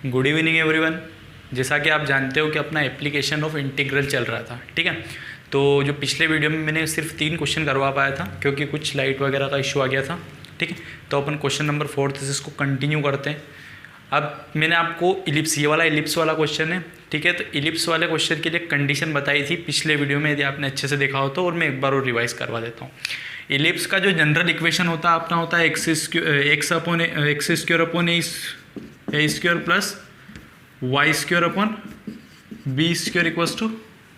Good evening everyone. जैसा कि आप जानते हो कि अपना एप्लीकेशन ऑफ इंटीग्रल चल रहा था, ठीक है। तो जो पिछले वीडियो में मैंने सिर्फ 3 क्वेश्चन करवा पाया था क्योंकि कुछ लाइट वगैरह का इशू आ गया था, ठीक है। तो अपन क्वेश्चन नंबर 4 से इसको कंटिन्यू करते हैं। अब मैंने आपको इलिप्स, ये वाला इलिप्स वाला क्वेश्चन है, ठीक है। तो इलिप्स वाले क्वेश्चन के लिए कंडीशन बताई थी पिछले वीडियो में, यदि आपने अच्छे से देखा हो तो, और मैं एक बार और रिवाइज करवा देता हूँ। इलिप्स का जो जनरल इक्वेशन होता है अपना होता है x square upon a square plus y square upon b square equals to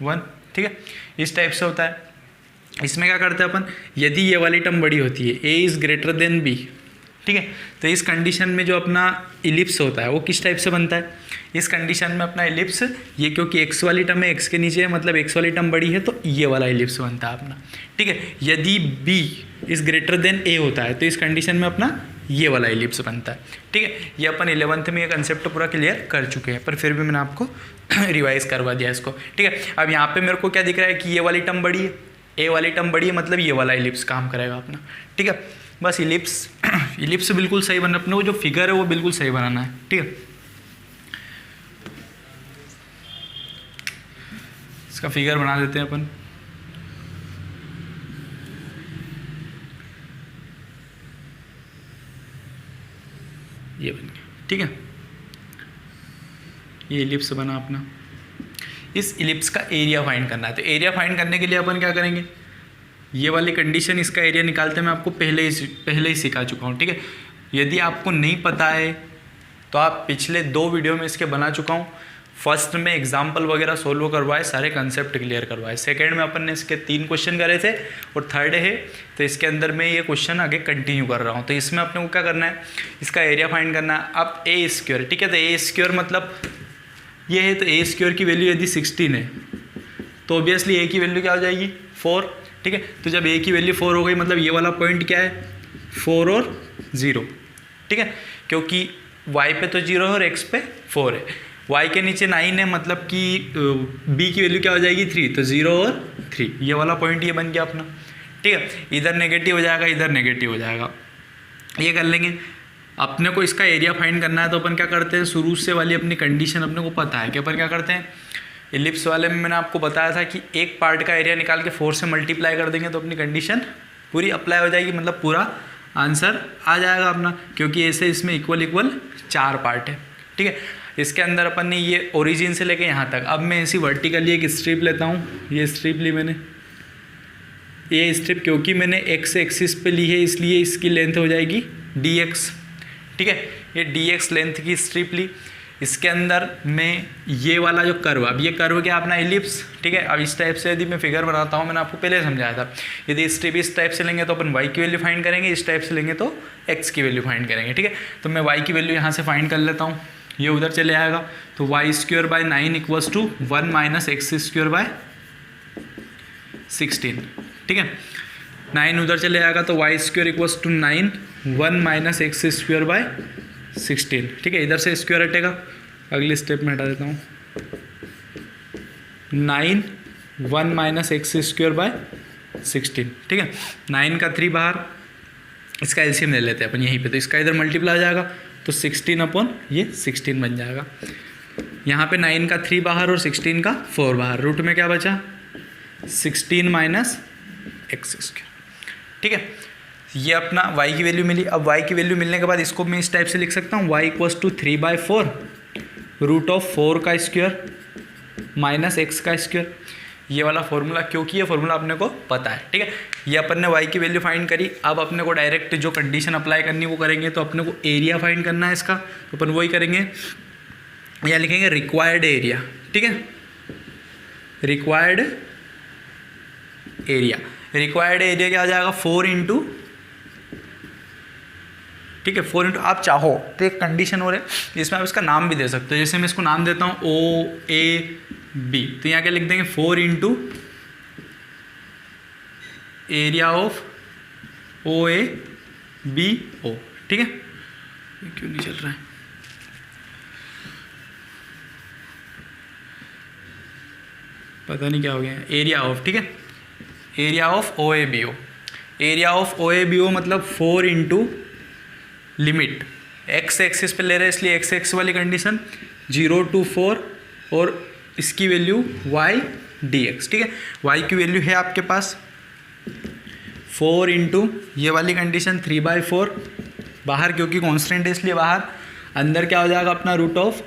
1, ठीक है। इस टाइप से होता है। इसमें क्या करते हैं अपन, यदि ये वाली टर्म बड़ी होती है, a is greater than b, ठीक है। तो इस कंडीशन में जो अपना इलिप्स होता है वो किस टाइप से बनता है। इस कंडीशन में अपना इलिप्स, ये क्योंकि एक्स वाली टर्म है, एक्स के नीचे है, मतलब एक्स वाली टर्म बड़ी है, तो ये वाला इलिप्स बनता है अपना, ठीक है। यदि बी इज़ ग्रेटर देन ए होता है तो इस कंडीशन में अपना ये वाला इलिप्स बनता है, ठीक है। ये अपन 11th में ये कंसेप्ट पूरा क्लियर कर चुके हैं, पर फिर भी मैंने आपको रिवाइज करवा दिया इसको, ठीक है। अब यहाँ पे मेरे को क्या दिख रहा है कि ये वाली टर्म बड़ी है, ए वाली टर्म बड़ी है, मतलब ये वाला इलिप्स काम करेगा अपना, ठीक है। बस इलिप्स बिल्कुल सही बनना, अपने को जो फिगर है वो बिल्कुल सही बनाना है, ठीक है। इसका फिगर बना देते हैं अपन। ये बन गया, ठीक है। ये इलिप्स बना अपना। इस इलिप्स का एरिया फाइंड करना है। तो एरिया फाइंड करने के लिए अपन क्या करेंगे, ये वाली कंडीशन, इसका एरिया निकालते मैं आपको पहले ही सिखा चुका हूँ, ठीक है। यदि आपको नहीं पता है तो आप पिछले 2 वीडियो में इसके बना चुका हूँ। फर्स्ट में एग्जाम्पल वगैरह सोल्व करवाए, सारे कंसेप्ट क्लियर करवाए। सेकंड में अपन ने इसके 3 क्वेश्चन करे थे और थर्ड है तो इसके अंदर मैं ये क्वेश्चन आगे कंटिन्यू कर रहा हूँ। तो इसमें अपने को क्या करना है, इसका एरिया फाइंड करना है। अब ए स्क्वायर, ठीक है। तो ए स्क्वायर मतलब ये है, तो ए स्क्वायर की वैल्यू यदि 16 है तो ऑब्वियसली ए की वैल्यू क्या हो जाएगी 4, ठीक है। तो जब ए की वैल्यू 4 हो गई मतलब ये वाला पॉइंट क्या है 4 और 0, ठीक है। क्योंकि y पे तो 0 है और x पे 4 है। y के नीचे 9 है, मतलब कि b की वैल्यू क्या हो जाएगी 3, तो 0 और 3, ये वाला पॉइंट ये बन गया अपना, ठीक है। इधर नेगेटिव हो जाएगा, इधर नेगेटिव हो जाएगा, ये कर लेंगे। अपने को इसका एरिया फाइंड करना है तो अपन क्या करते हैं, शुरू से वाली अपनी कंडीशन अपने को पता है कि अपन क्या करते हैं, इलिप्स वाले में मैंने आपको बताया था कि एक पार्ट का एरिया निकाल के 4 से मल्टीप्लाई कर देंगे तो अपनी कंडीशन पूरी अप्लाई हो जाएगी, मतलब पूरा आंसर आ जाएगा अपना, क्योंकि ऐसे इसमें इक्वल 4 पार्ट है, ठीक है। इसके अंदर अपन ने ये ओरिजिन से लेके यहाँ तक, अब मैं ऐसी वर्टिकली एक स्ट्रिप लेता हूँ, ये स्ट्रिप ली मैंने, ये स्ट्रिप क्योंकि मैंने एक्स एक्सिस पे ली है इसलिए इसकी लेंथ हो जाएगी dx, ठीक है। ये dx लेंथ की स्ट्रिप ली। इसके अंदर मैं ये वाला जो कर्व, अब ये कर्व क्या अपना इलिप्स, ठीक है। अब इस टाइप से यदि मैं फिगर बनाता हूँ, मैंने आपको पहले समझाया था, यदि स्ट्रिप इस टाइप से लेंगे तो अपन y की वैल्यू फाइंड करेंगे, इस टाइप से लेंगे तो x की वैल्यू फाइंड करेंगे, ठीक है। तो मैं y की वैल्यू यहाँ से फाइंड कर लेता हूँ, ये उधर चले आएगा, तो y square by 9 equals to 1 minus x square by 16, ठीक है। 9 उधर चले आएगा तो y square equals to 9 1 minus x square by 16, ठीक है। इधर से स्क्वायर हटेगा, अगले स्टेप में हटा देता हूँ, 9 1 माइनस एक्स स्क्वायर बाय 16, ठीक है। 9 का 3 बाहर, इसका एलसीएम ले लेते हैं अपन यहीं पे, तो इसका इधर मल्टीप्लाई आ जाएगा तो 16 अपॉन ये 16 बन जाएगा। यहाँ पे 9 का 3 बाहर और 16 का 4 बाहर, रूट में क्या बचा 16 माइनस एक्स स्क्वायर, ठीक है। ये अपना y की वैल्यू मिली। अब y की वैल्यू मिलने के बाद इसको मैं इस टाइप से लिख सकता हूँ, y equals to 3/4 root of 4 का स्क्वायर माइनस x का स्क्वायर, ये वाला फॉर्मूला, क्योंकि ये फॉर्मूला अपने को पता है, ठीक है। ये अपन ने y की वैल्यू फाइंड करी। अब अपने को डायरेक्ट जो कंडीशन अप्लाई करनी वो करेंगे, तो अपने को एरिया फाइंड करना है इसका, तो अपन वही करेंगे, या लिखेंगे रिक्वायर्ड एरिया, ठीक है। रिक्वायर्ड एरिया क्या आ जाएगा 4 इंटू, ठीक है, 4 इंटू, आप चाहो तो एक कंडीशन हो रहे इसमें आप इसका नाम भी दे सकते हो, जैसे मैं इसको नाम देता हूँ OAB, तो यहाँ क्या लिख देंगे 4 इंटू एरिया ऑफ OABO, ठीक है। ये क्यों नहीं चल रहा है, पता नहीं क्या हो गया, एरिया ऑफ, ठीक है, area of OABO। Area of OABO मतलब 4 इंटू लिमिट एक्स एक्सिस पे ले रहे हैं इसलिए एक्स एक्स वाली कंडीशन 0 to 4 और इसकी वैल्यू y dx, ठीक है। y की वैल्यू है आपके पास 4 इंटू ये वाली कंडीशन 3/4, बाहर क्योंकि कांस्टेंट है इसलिए बाहर, अंदर क्या हो जाएगा अपना root of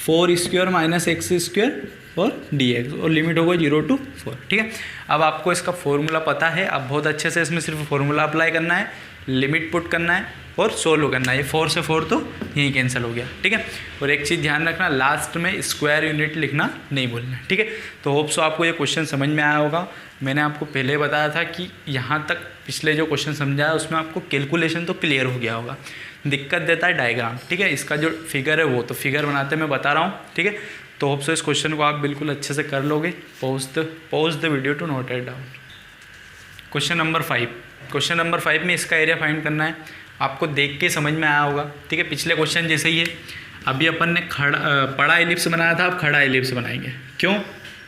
4² minus x square और dx और लिमिट होगा 0 to 4, ठीक है। अब आपको इसका फॉर्मूला पता है, अब बहुत अच्छे से इसमें सिर्फ फॉर्मूला अप्लाई करना है, लिमिट पुट करना है और सोल्व करना है। ये 4 से 4 तो यहीं कैंसिल हो गया, ठीक है। और एक चीज़ ध्यान रखना, लास्ट में स्क्वायर यूनिट लिखना नहीं भूलना है, ठीक है। तो होप सो आपको ये क्वेश्चन समझ में आया होगा। मैंने आपको पहले बताया था कि यहाँ तक पिछले जो क्वेश्चन समझाया उसमें आपको कैलकुलेशन तो क्लियर हो गया होगा, दिक्कत देता है डायग्राम, ठीक है। इसका जो फिगर है वो तो फिगर बनाते मैं बता रहा हूँ, ठीक है। तो होप सो इस क्वेश्चन को आप बिल्कुल अच्छे से कर लोगे। Pause the video to note it down. Question number 5, question number 5 में इसका एरिया फाइंड करना है। आपको देख के समझ में आया होगा, ठीक है। पिछले क्वेश्चन जैसे ही है। अभी अपन ने पड़ा एलिप्स बनाया था, अब खड़ा एलिप्स बनाएंगे। क्यों?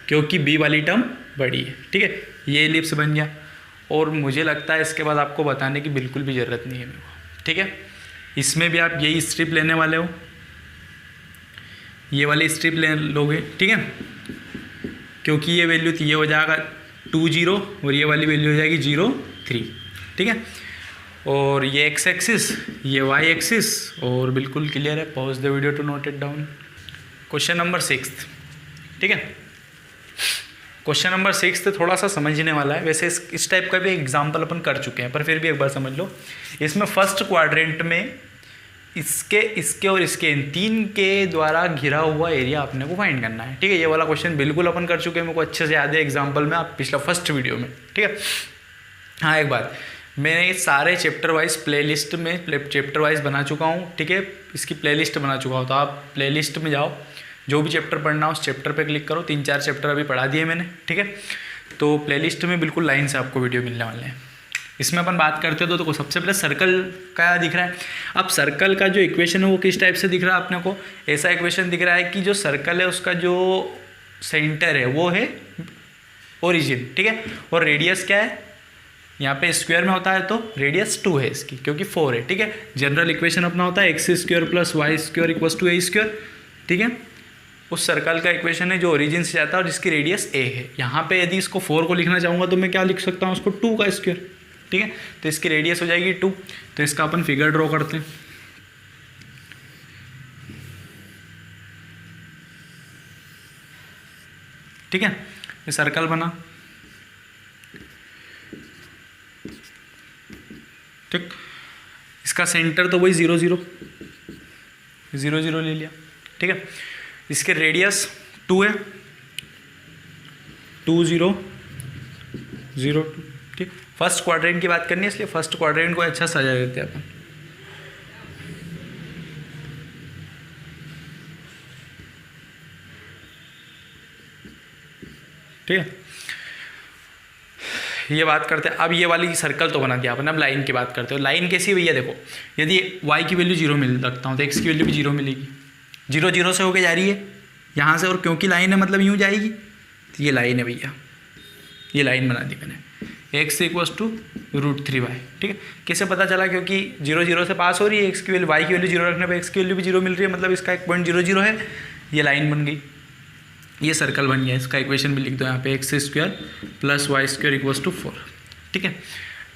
क्योंकि बी वाली टर्म बड़ी है, ठीक है। ये एलिप्स बन गया और मुझे लगता है इसके बाद आपको बताने की बिल्कुल भी ज़रूरत नहीं है मेरे को, ठीक है। इसमें भी आप यही स्ट्रिप लेने वाले हो, ये वाली स्ट्रिप ले लोगे, ठीक है। क्योंकि ये वैल्यू थी, ये हो जाएगा 2 0 और ये वाली वैल्यू हो जाएगी 0 3, ठीक है। और ये एक्स एक्सिस, ये वाई एक्सिस, और बिल्कुल क्लियर है। Pause the video to note it down. Question number 6, ठीक है। क्वेश्चन नंबर 6 थोड़ा सा समझने वाला है। वैसे इस टाइप का भी एग्जाम्पल अपन कर चुके हैं, पर फिर भी एक बार समझ लो। इसमें फर्स्ट क्वाड्रेंट में इसके और इसके इन तीन के द्वारा घिरा हुआ एरिया अपने को फाइंड करना है, ठीक है। ये वाला क्वेश्चन बिल्कुल अपन कर चुके हैं, मेरे को अच्छे से याद है एग्जाम्पल में, आप पिछला फर्स्ट वीडियो में, ठीक है। हाँ, एक बात, मैं सारे चैप्टर वाइज प्लेलिस्ट में चैप्टर वाइज बना चुका हूँ, ठीक है। इसकी प्लेलिस्ट बना चुका हूँ, तो आप प्लेलिस्ट में जाओ, जो भी चैप्टर पढ़ना हो उस चैप्टर पे क्लिक करो। 3-4 चैप्टर अभी पढ़ा दिए मैंने, ठीक है। तो प्लेलिस्ट में बिल्कुल लाइन से आपको वीडियो मिलने वाले हैं। इसमें अपन बात करते हो तो सबसे पहले सर्कल का दिख रहा है। अब सर्कल का जो इक्वेशन है वो किस टाइप से दिख रहा है अपने को? ऐसा इक्वेशन दिख रहा है कि जो सर्कल है उसका जो सेंटर है वो है ओरिजिन, ठीक है। और रेडियस क्या है? यहाँ पे स्क्वायर में होता है तो रेडियस 2 है इसकी, क्योंकि 4 है, ठीक है। जनरल इक्वेशन अपना होता है x square plus y square equals to a square, ठीक है। उस सर्कल का इक्वेशन है जो ओरिजिन से जाता है और जिसकी रेडियस ए है। यहाँ पे यदि इसको 4 को लिखना चाहूँगा तो मैं क्या लिख सकता हूँ उसको? 2 का स्क्वायर, ठीक है। तो इसकी रेडियस हो जाएगी 2। तो इसका अपन फिगर ड्रॉ करते हैं, ठीक है। ये सर्कल बना, ठीक। इसका सेंटर तो वही 0 0 0 0 ले लिया, ठीक है। इसके रेडियस 2 है, 2 0 0 2, ठीक। फर्स्ट क्वाड्रेंट की बात करनी है इसलिए फर्स्ट क्वाड्रेंट को अच्छा सजा देते हैं अपन। ठीक है, ये बात करते हैं। अब ये वाली सर्कल तो बना दिया अपन, अब लाइन की बात करते हो। लाइन कैसी भैया? देखो, यदि y की वैल्यू 0 मिल रखता हूँ तो x की वैल्यू भी 0 मिलेगी। 0 0 से होके जा रही है यहाँ से, और क्योंकि लाइन है मतलब यूँ जाएगी, तो ये लाइन है भैया, ये लाइन बना दी मैंने। x इक्वल्स टू √3y, ठीक है। कैसे पता चला? क्योंकि 0 0 से पास हो रही है, x की वैल्यू, y की वैल्यू 0 रखने पर x की वैल्यू भी 0 मिल रही है, मतलब इसका एक पॉइंट 0 0 है। ये लाइन बन गई, ये सर्कल बन गया। इसका इक्वेशन भी लिख दो यहाँ पे, x square plus y square equals to 4, ठीक है।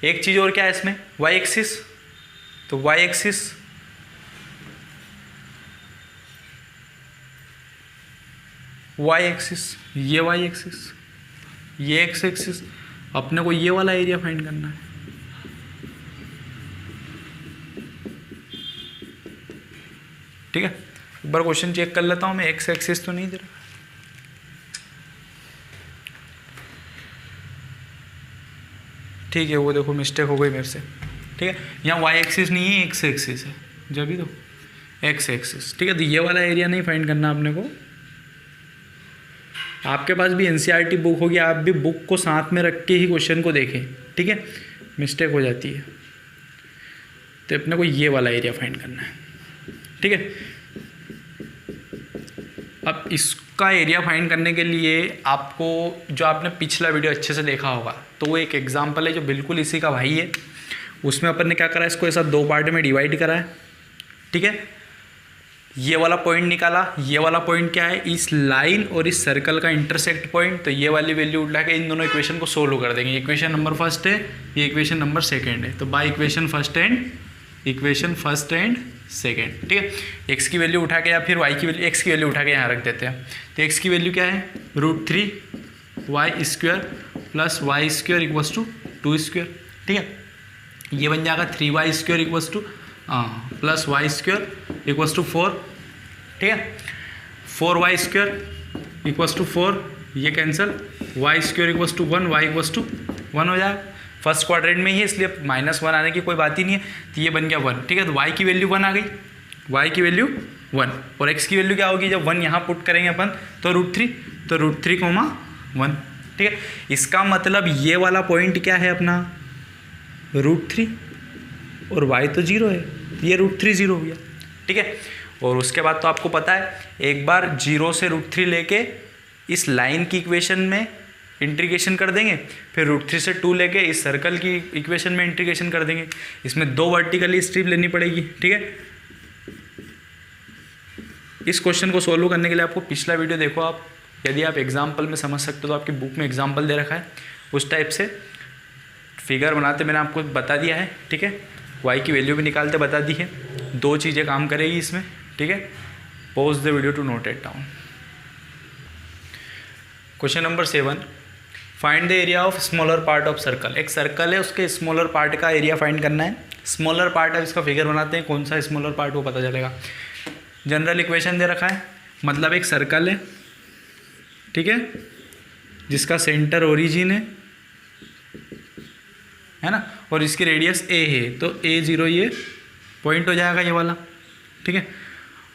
एक चीज़ और क्या है इसमें? वाई एक्सिस, तो वाई एक्सिस ये वाई एक्सिस, ये एक्स एक्सिस, अपने को ये वाला एरिया फाइंड करना है, ठीक है। एक बार क्वेश्चन चेक कर लेता हूँ मैं, एक्स एक्सिस तो नहीं दे रहा, ठीक है। वो देखो मिस्टेक हो गई मेरे से, ठीक है। यहाँ वाई एक्सिस नहीं है, एक्स एक्सिस है, जब भी तो एक्स एक्सिस, ठीक है। तो ये वाला एरिया नहीं फाइंड करना अपने को। आपके पास भी एनसीईआरटी बुक होगी, आप भी बुक को साथ में रख के ही क्वेश्चन को देखें, ठीक है। मिस्टेक हो जाती है, तो अपने को ये वाला एरिया फाइंड करना है, ठीक है। अब इसका एरिया फाइंड करने के लिए आपको, जो आपने पिछला वीडियो अच्छे से देखा होगा, तो वो एक एग्जांपल है जो बिल्कुल इसी का भाई है। उसमें अपन ने क्या करा, इसको ऐसा 2 पार्ट में डिवाइड करा है, ठीक है, ये वाला पॉइंट निकाला, ये वाला पॉइंट क्या है, इस लाइन और इस सर्कल का इंटरसेक्ट पॉइंट, तो ये वाली वैल्यू उठा के इन दोनों इक्वेशन को सोल्व कर देंगे। इक्वेशन नंबर फर्स्ट है, ये इक्वेशन नंबर सेकंड है, तो by equation first and second, ठीक है। एक्स की वैल्यू उठा के या फिर वाई की वैल्यू, एक्स की वैल्यू उठा के यहाँ रख देते हैं। तो एक्स की वैल्यू क्या है, √3 y² plus y² equals to 2², ठीक है। ये बन जाएगा 3y² equals to plus y² equals to 4, ठीक है। 4y² इक्वल्स टू 4, ये cancel, y² equals to 1, y equals to 1 हो जाएगा। फर्स्ट क्वाड्रेंट में ही है इसलिए -1 आने की कोई बात ही नहीं है, तो ये बन गया 1, ठीक है। तो y की वैल्यू 1 आ गई, y की वैल्यू 1, और x की वैल्यू क्या होगी, जब 1 यहाँ पुट करेंगे अपन तो √3, तो √3, 1, ठीक है। इसका मतलब ये वाला पॉइंट क्या है अपना, √3, और y तो 0 है, तो ये √3 0 हो गया, ठीक है। और उसके बाद तो आपको पता है, एक बार 0 से √3 लेके इस लाइन की इक्वेशन में इंटीग्रेशन कर देंगे, फिर √3 से 2 लेके इस सर्कल की इक्वेशन में इंटीग्रेशन कर देंगे। इसमें 2 वर्टिकली स्ट्रिप लेनी पड़ेगी, ठीक है। इस क्वेश्चन को सोल्व करने के लिए आपको पिछला वीडियो देखो आप, यदि आप एग्जाम्पल में समझ सकते हो तो आपकी बुक में एग्जाम्पल दे रखा है, उस टाइप से फिगर बनाते मैंने आपको बता दिया है, ठीक है। y की वैल्यू भी निकालते बता दी है, 2 चीज़ें काम करेगी इसमें, ठीक है। Pause the video to note it down. Question number 7, find the area of smaller part of circle. एक सर्कल है, उसके स्मॉलर पार्ट का एरिया फाइंड करना है। स्मॉलर पार्ट है, इसका फिगर बनाते हैं, कौन सा स्मॉलर पार्ट वो पता चलेगा। जनरल इक्वेशन दे रखा है, मतलब एक सर्कल है, ठीक है, जिसका सेंटर ओरिजिन है ना, और इसकी रेडियस a है, तो a0 ये पॉइंट हो जाएगा ये वाला, ठीक है।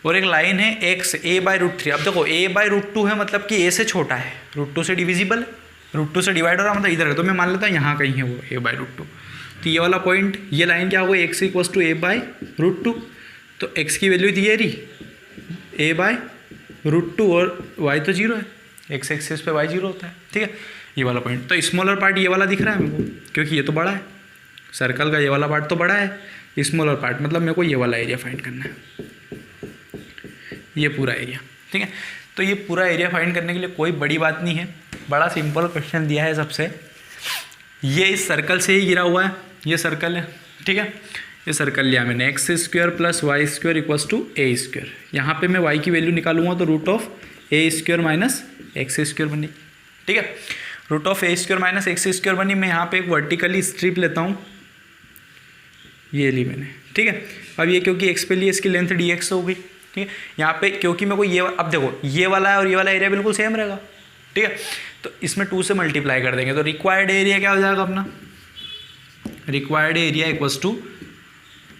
और एक लाइन है x, a/√3। अब देखो a/√2 है, मतलब कि a से छोटा है, √2 से डिविजिबल है, √2 से डिवाइड हो रहा है, मतलब इधर है, तो मैं मान लेता हूँ यहाँ कहीं है वो a/√2। तो ये वाला पॉइंट, ये लाइन क्या होगा, x इक्वल्स टू a/√2, तो x की वैल्यू थी ये रही a/√2, और y तो 0 है, x एक्सिस पे y 0 होता है, ठीक है। ये वाला पॉइंट, तो स्मॉलर पार्ट ये वाला दिख रहा है मेरे को, क्योंकि ये तो बड़ा है, सर्कल का ये वाला पार्ट तो बड़ा है। स्मॉलर पार्ट मतलब मेरे को ये वाला एरिया फाइंड करना है, ये पूरा एरिया, ठीक है। तो ये पूरा एरिया फाइंड करने के लिए कोई बड़ी बात नहीं है, बड़ा सिंपल क्वेश्चन दिया है सबसे। ये इस सर्कल से ही गिरा हुआ है, ये सर्कल है, ठीक है। ये सर्कल लिया मैंने, x² plus y² equals to a²। यहाँ पे मैं y की वैल्यू निकालूंगा तो √a² माइनस x² बनी, ठीक है। √a² माइनस x² बनी। मैं यहाँ पे एक वर्टिकली स्ट्रिप लेता हूँ, ये ली मैंने, ठीक है। अब ये क्योंकि x पे लिए, इसकी लेंथ dx हो गई, ठीक है। यहाँ पे क्योंकि मेरे को ये, अब देखो ये वाला है और ये वाला एरिया बिल्कुल सेम रहेगा, ठीक है। तो इसमें 2 से मल्टीप्लाई कर देंगे, तो रिक्वायर्ड एरिया क्या हो जाएगा अपना, रिक्वायर्ड एरिया इक्वल्स टू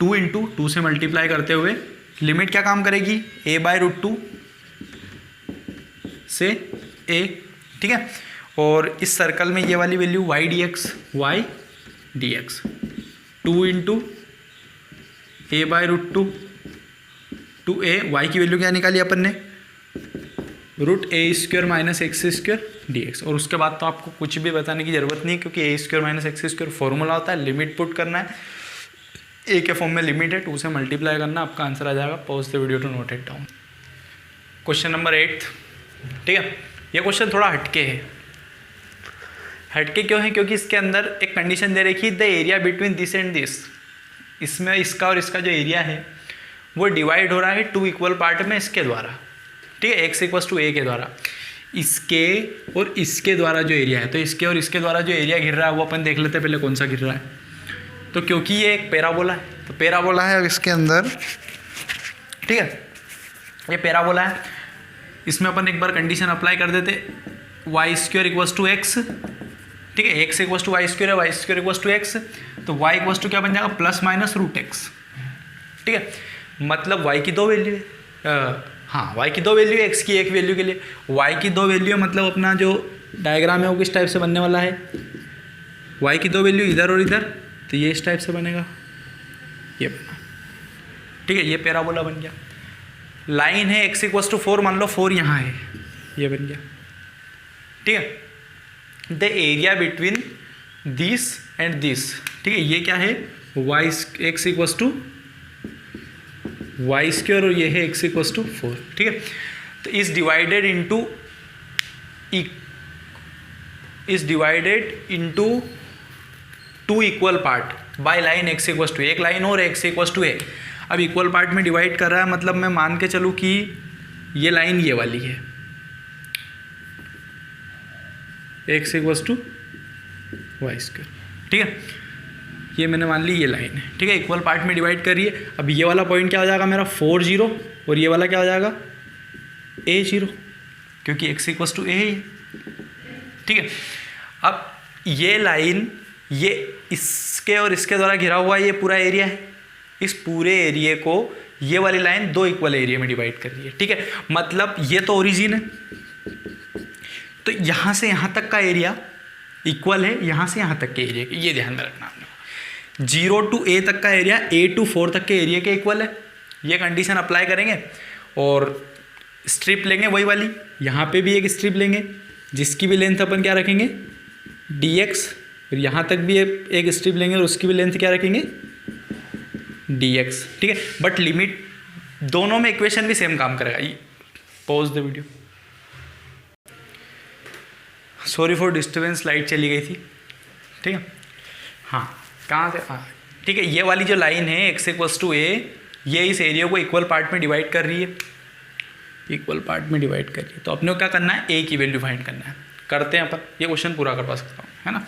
2 × 2 से मल्टीप्लाई करते हुए लिमिट क्या काम करेगी, a/√2 से a, ठीक है। और इस सर्कल में ये वाली value y dx 2 × a/√2 to a, y की वैल्यू क्या निकाली अपन ने, √a² माइनस x² dx। और उसके बाद तो आपको कुछ भी बताने की ज़रूरत नहीं, क्योंकि a² माइनस x² फॉर्मूला होता है, लिमिट पुट करना है, a के फॉर्म में लिमिट है, 2 से मल्टीप्लाई करना, आपका आंसर आ जाएगा। Pause the video to note it down. Question number 8, ठीक है। ये क्वेश्चन थोड़ा हटके है। हटके क्यों है, क्योंकि इसके अंदर एक कंडीशन दे रखी है, the area between this and this. इसमें इसका और इसका जो एरिया है वो डिवाइड हो रहा है 2 इक्वल पार्ट में इसके द्वारा, ठीक है, x इक्वल्स टू a के द्वारा। इसके और इसके द्वारा जो एरिया है, तो इसके और इसके द्वारा जो एरिया घिर रहा है वो अपन देख लेते हैं पहले कौन सा घिर रहा है। तो क्योंकि ये एक पैराबोला है, तो पैराबोला है इसके अंदर, ठीक है, ये पैराबोला है। इसमें अपन एक बार कंडीशन अप्लाई कर देते, y² इक्वल्स टू x, ठीक है, x इक्वल्स टू y² है, y² इक्वल्स टू x, तो y इक्वल्स टू क्या बन जाएगा, ±√x, ठीक है। मतलब y की 2 वैल्यू है, हाँ y की 2 वैल्यू है, x की 1 वैल्यू के लिए y की 2 वैल्यू है। मतलब अपना जो डायग्राम है वो किस टाइप से बनने वाला है, y की 2 वैल्यू इधर और इधर, तो ये इस टाइप से बनेगा, ये बना, ठीक है। ये पैराबोला बन गया। लाइन है x इक्वल्स टू 4, मान लो 4 यहाँ है, ये बन गया, ठीक है। The area between this and this, ठीक है, ये क्या है, x equals to y square और ये है एक्स इक्वस टू 4, ठीक है। तो is divided into two equal part by line x equals to, एक लाइन और एक्स इक्वस टू ए। अब इक्वल पार्ट में डिवाइड कर रहा है, मतलब मैं मान के चलूँ कि ये लाइन ये वाली है, x equals to y square, ठीक है। ये मैंने मान ली ये लाइन है, ठीक है, इक्वल पार्ट में डिवाइड करिए। अब ये वाला पॉइंट क्या हो जाएगा मेरा 4 0 और ये वाला क्या हो जाएगा a 0, क्योंकि x इक्वस टू ए है, ठीक है। अब ये लाइन ये इसके और इसके द्वारा घिरा हुआ ये पूरा एरिया है, इस पूरे एरिया को ये वाली लाइन 2 इक्वल एरिया में डिवाइड कर रही है, ठीक है। मतलब ये तो ओरिजिन है, तो यहाँ से यहाँ तक का एरिया इक्वल है यहाँ से यहाँ तक के एरिया के, ये ध्यान में रखना आपने। 0 to a तक का एरिया a to 4 तक के एरिया के इक्वल है, ये कंडीशन अप्लाई करेंगे और स्ट्रिप लेंगे वही वाली, यहाँ पे भी एक स्ट्रिप लेंगे जिसकी भी लेंथ अपन क्या रखेंगे dx, फिर यहाँ तक भी एक स्ट्रिप लेंगे और उसकी भी लेंथ क्या रखेंगे dx, ठीक है। बट लिमिट दोनों में इक्वेशन भी सेम काम करेगा। Pause the video, sorry for disturbance, light चली गई थी, ठीक है। हाँ कहाँ से, हाँ ठीक है, ये वाली जो लाइन है एक्स इक्वल्स टू ए, ये इस एरिया को इक्वल पार्ट में डिवाइड कर रही है, इक्वल पार्ट में डिवाइड कर रही है। तो अपने को क्या करना है, ए की वैल्यू फाइंड करना है, करते हैं अपन, ये क्वेश्चन पूरा करवा सकता हूँ, है ना।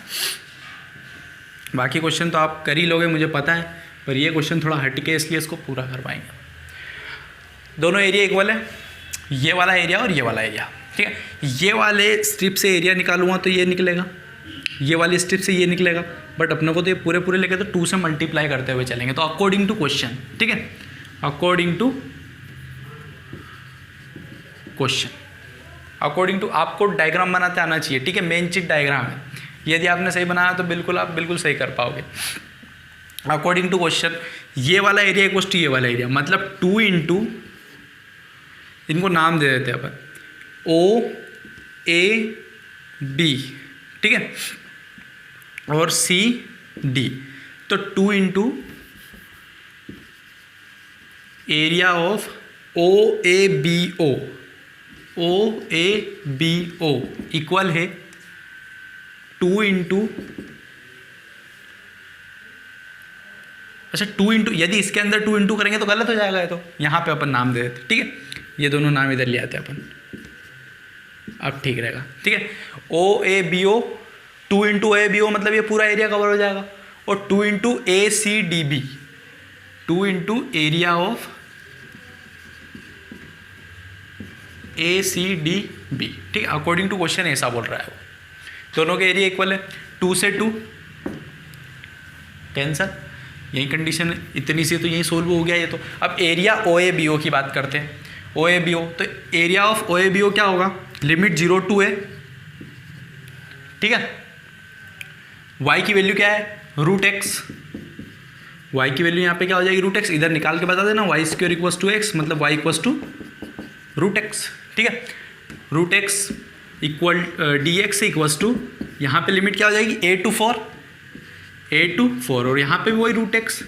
बाकी क्वेश्चन तो आप कर ही लोगे मुझे पता है, पर ये क्वेश्चन थोड़ा हटके इसलिए इसको पूरा करवाएंगे। दोनों एरिया इक्वल है, ये वाला एरिया और ये वाला एरिया, ठीक है। ये वाले स्ट्रिप से एरिया निकालूंगा तो ये निकलेगा, ये वाली स्ट्रिप से ये निकलेगा, बट अपने को तो ये पूरे पूरे लेके तो 2 से मल्टीप्लाई करते हुए चलेंगे। तो अकॉर्डिंग टू क्वेश्चन, ठीक है, according to question, according to आपको डायग्राम बनाते आना चाहिए, ठीक है। मेन चीज डायग्राम है, यदि आपने सही बनाया तो बिल्कुल आप बिल्कुल सही कर पाओगे। अकॉर्डिंग टू क्वेश्चन ये वाला एरिया इक्वल टू ये वाला एरिया, मतलब 2 इंटू, इनको नाम दे देते हैं अपन ओ ए बी, ठीक है, और सी डी। तो 2 into area of O A B O, O A B O equal है 2 इंटू, अच्छा 2 इंटू, यदि इसके अंदर 2 इंटू करेंगे तो गलत हो जाएगा, तो यहाँ पे अपन नाम दे देते, ठीक है। ये दोनों नाम इधर ले आते हैं अपन, अब ठीक रहेगा, ठीक है। O A B O, 2 into A B O मतलब ये पूरा एरिया कवर हो जाएगा, और 2 into A C D B, 2 into area of A C D B, ठीक है। अकॉर्डिंग टू क्वेश्चन ऐसा बोल रहा है वो, दोनों के एरिया इक्वल है, 2 से 2 कैंसर, यही कंडीशन है, इतनी सी तो यही सोल्व हो गया ये तो। अब एरिया ओ ए बी ओ की बात करते हैं, ओ ए बी ओ, तो area of O A B O क्या होगा, लिमिट 0 to a, ठीक है। y की वैल्यू क्या है √x, y की वैल्यू यहाँ पे क्या हो जाएगी √x, इधर निकाल के बता देना, y square equals to x, मतलब y इक्वल्स टू √x, ठीक है। √x equal dx equals to, यहाँ पे लिमिट क्या हो जाएगी a to 4 और यहाँ पे भी वही √x।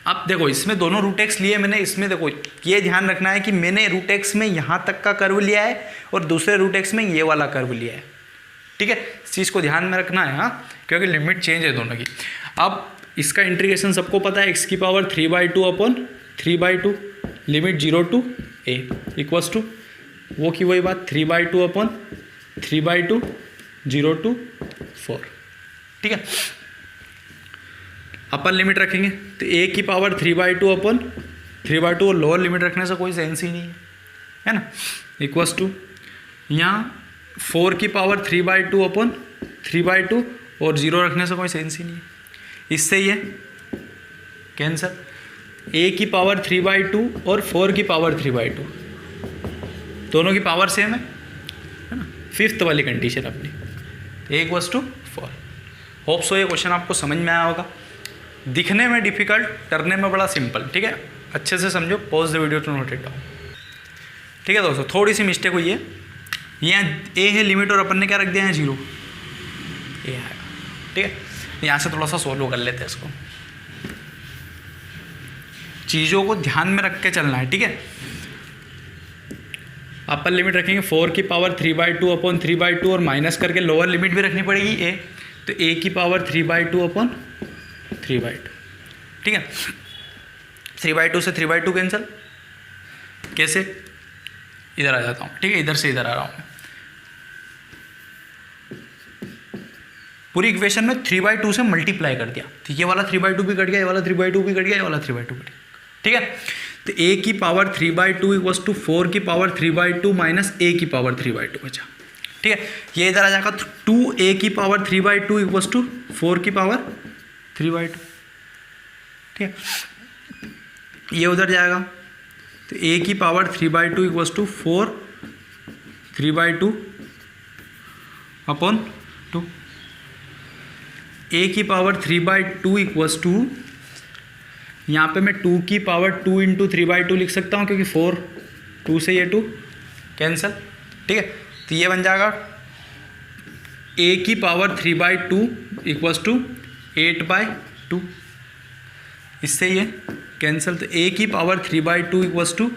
अब देखो इसमें दोनों √x लिए मैंने, इसमें देखो ये ध्यान रखना है कि मैंने √x में यहाँ तक का कर्व लिया है और दूसरे √x में ये वाला कर्व लिया है, ठीक है। इस चीज़ को ध्यान में रखना है, हाँ, क्योंकि लिमिट चेंज है दोनों की। अब इसका इंटीग्रेशन सबको पता है, x की power 3/2 upon 3/2, limit 0 to a equals to वो की वही बात 3/2 अपॉन 3/2 0 to 4, ठीक है। अपर लिमिट रखेंगे तो a की पावर 3/2 अपॉन 3/2 और लोअर लिमिट रखने से कोई सेंस ही नहीं है ना, इक्वल्स टू यहाँ 4 की पावर 3/2 अपॉन 3/2 और 0 रखने से कोई सेंस ही नहीं है, इससे ये कैंसर। a की पावर 3/2 और 4 की पावर 3/2 दोनों की पावर सेम है ना, 5th वाली कंडीशन अपनी, a equals to 4। Hope so ये क्वेश्चन आपको समझ में आया होगा, दिखने में डिफिकल्ट, करने में बड़ा सिंपल, ठीक है। अच्छे से समझो, pause the video to note it down, ठीक है दोस्तों। थोड़ी सी मिस्टेक हुई है, यहाँ a है लिमिट और अपन ने क्या रख दिया है 0, ये आएगा, ठीक है। यहाँ से थोड़ा सा सोल्व कर लेते हैं इसको, चीज़ों को ध्यान में रख के चलना है, ठीक है। अपर लिमिट रखेंगे 4 की पावर 3/2 अपॉन 3/2 और माइनस करके लोअर लिमिट भी रखनी पड़ेगी a, तो a की पावर 3/2 अपॉन 3/2, ठीक है। 3/2 से 3/2 कैंसिल, कैसे, इधर आ जाता हूँ, ठीक है, इधर से इधर आ रहा हूँ। पूरी इक्वेशन में 3/2 से मल्टीप्लाई कर दिया, तो ये वाला 3/2 भी कट गया, ये वाला 3/2 भी कट गया, ये वाला 3/2 कट गया, ठीक है। तो a की पावर 3/2 इक्वल्स टू 4 की पावर 3/2 माइनस a की पावर 3/2 बचा, ठीक है। ये इधर आ जाएगा, तो 2a की पावर 3/2 इक्वल्स टू 4 की पावर 3/2, ठीक है। ये उधर जाएगा, तो a की power 3/2 equals to 4 3/2 upon 2, a की पावर 3/2 इक्वल्स टू, यहाँ पे मैं 2 की पावर 2 इंटू 3/2 लिख सकता हूँ, क्योंकि 4 2 से ये 2 कैंसल, ठीक है। तो ये बन जाएगा a की पावर 3/2 इक्वल्स टू 8/2, इससे ये कैंसिल, तो a की पावर 3/2 इक्वल्स टू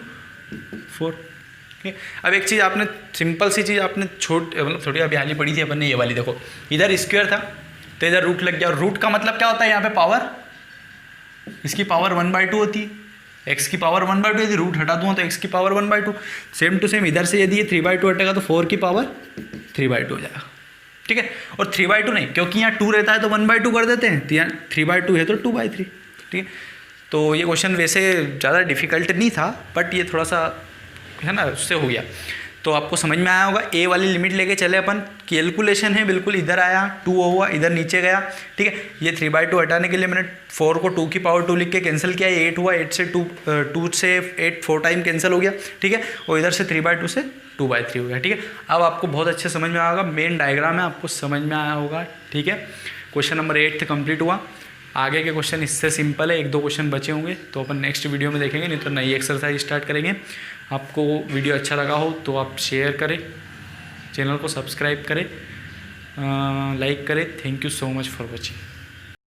4, ठीक है। अब एक चीज़ आपने, सिंपल सी चीज़ आपने मतलब थोड़ी अभी हाली पड़ी थी अपन ने, ये वाली देखो, इधर स्क्वायर था तो इधर रूट लग गया, और रूट का मतलब क्या होता है, यहाँ पे पावर, इसकी पावर 1/2 होती है, x की पावर 1/2, यदि रूट हटा दूँ तो x की पावर 1/2, सेम टू सेम इधर से यदि ये 3/2 हटेगा तो 4 की पावर 3/2 हो जाएगा, ठीक है। और 3/2 नहीं, क्योंकि यहाँ 2 रहता है तो 1/2 कर देते हैं, तो यहाँ 3/2 है तो 2/3, ठीक है। तो ये क्वेश्चन वैसे ज़्यादा डिफिकल्ट नहीं था, बट ये थोड़ा सा है ना, उससे हो गया। तो आपको समझ में आया होगा, ए वाली लिमिट लेके चले अपन, कैलकुलेशन है बिल्कुल, इधर आया 2 हुआ, इधर नीचे गया, ठीक है। ये 3/2 हटाने के लिए मैंने 4 को 2 की पावर 2 लिख के कैंसिल किया, 8 हुआ, 8 से 2 से 8 4 टाइम कैंसिल हो गया, ठीक है। और इधर से 3/2 से 2/3 हो गया, ठीक है। अब आपको बहुत अच्छे समझ में आया होगा, मेन डायग्राम है, आपको समझ में आया होगा, ठीक है। क्वेश्चन नंबर 8 कंप्लीट हुआ। आगे के क्वेश्चन इससे सिंपल है, 1-2 क्वेश्चन बचे होंगे तो अपन नेक्स्ट वीडियो में देखेंगे, नहीं तो नई एक्सरसाइज स्टार्ट करेंगे। आपको वीडियो अच्छा लगा हो तो आप शेयर करें, चैनल को सब्सक्राइब करें, लाइक करें। Thank you so much for watching.